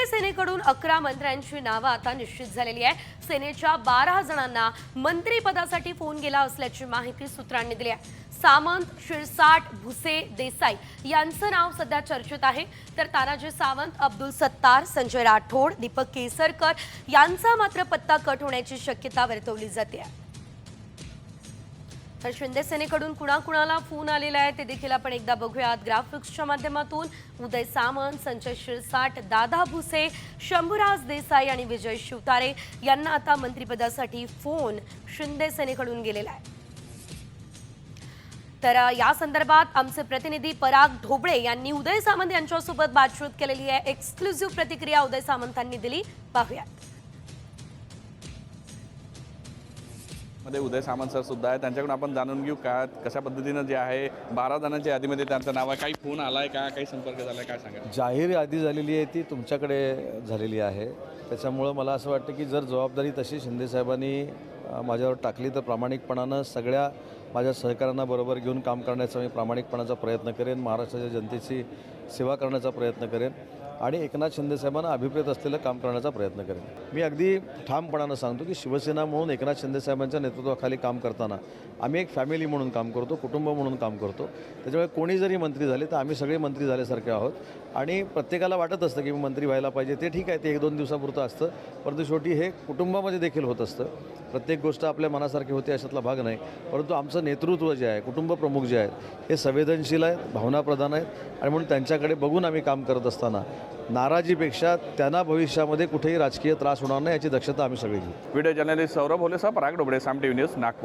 शिंदे सेनेकडून 11 मंत्र्यांची नावं आता निश्चित झालेली आहे। सेनेच्या 12 जणांना मंत्रिपदासाठी फोन गेला असल्याची माहिती सूत्रांनी दिली आहे। सामंत, शिरसाट, भुसे, देसाई यांचं नाव सध्या चर्चेत आहे, तर तानाजी सावंत, अब्दुल सत्तार, संजय राठोड, दीपक केसरकर यांचा मात्र पत्ता कट होण्याची शक्यता वर्तवली जाते। तर शिंदे सेनेकडून कुणाकुणाला फोन आलेला आहे ते देखील आपण एकदा बघूयात ग्राफिक्सच्या माध्यमातून। उदय सामंत, संजय शिरसाट, दादा भुसे, शंभूराज देसाई आणि विजय शिवतारे यांना आता मंत्रिपदासाठी फोन शिंदे सेनेकडून गेलेला आहे। तर या संदर्भात आमचे प्रतिनिधी पराग ढोबळे यांनी उदय सामंत यांच्यासोबत बातचीत केलेली आहे। एक्सक्लुझिव्ह प्रतिक्रिया उदय सामंतांनी दिली, पाहूयात। मध्ये उदय सामंत सर सुद्धा आहे, त्यांच्याकडून आपण जाणून घेऊ का कशा पद्धतीनं जे आहे 12 जणांच्या यादीमध्ये त्यांचं नाव आहे, काही फोन आलाय का, काही संपर्क झालाय, काय सांगा? जाहीर यादी झालेली आहे ती तुमच्याकडे झालेली आहे, त्याच्यामुळं मला असं वाटतं की जर जबाबदारी तशी शिंदे साहेबांनी माझ्यावर टाकली तर प्रामाणिकपणानं सगळ्या माझ्या सहकाऱ्यांना बरोबर घेऊन काम करण्याचा मी प्रामाणिकपणाचा प्रयत्न करेन, महाराष्ट्राच्या जनतेची सेवा करण्याचा प्रयत्न करेन आणि एकनाथ शिंदे साहेबांना अभिप्रेत असलेलं काम करण्याचा प्रयत्न करेन। मी अगदी ठामपणानं सांगतो की शिवसेना म्हणून एकनाथ शिंदे साहेबांच्या नेतृत्वाखाली काम करताना आम्ही एक फॅमिली म्हणून काम करतो, कुटुंब म्हणून काम करतो। त्याच्यामुळे कोणी जरी मंत्री झाले तर आम्ही सगळे मंत्री झाल्यासारखे आहोत आणि प्रत्येकाला वाटत असतं की मी मंत्री व्हायला पाहिजे, ते ठीक आहे, ते 1-2 दिवसापुरतं असतं, परंतु शेवटी हे कुटुंबामध्ये देखील होत असतं। प्रत्येक गोष्ट आपल्या मनासारखी होते अशातला भाग नाही, परंतु आमचं नेतृत्व जे आहे, कुटुंब प्रमुख जे आहेत हे संवेदनशील आहेत, भावनाप्रधान आहेत आणि म्हणून त्यांच्याकडे बघून आम्ही काम करत असताना नाराजीपेक्षा त्यांना भविष्यामध्ये कुठेही राजकीय त्रास होणार नाही याची दक्षता आम्ही सगळे घेऊ। व्हिडिओ जर्नलिस्ट सौरभ होलेसह पराग ढोबळे, साम टीव्ही न्यूज, नागपूर।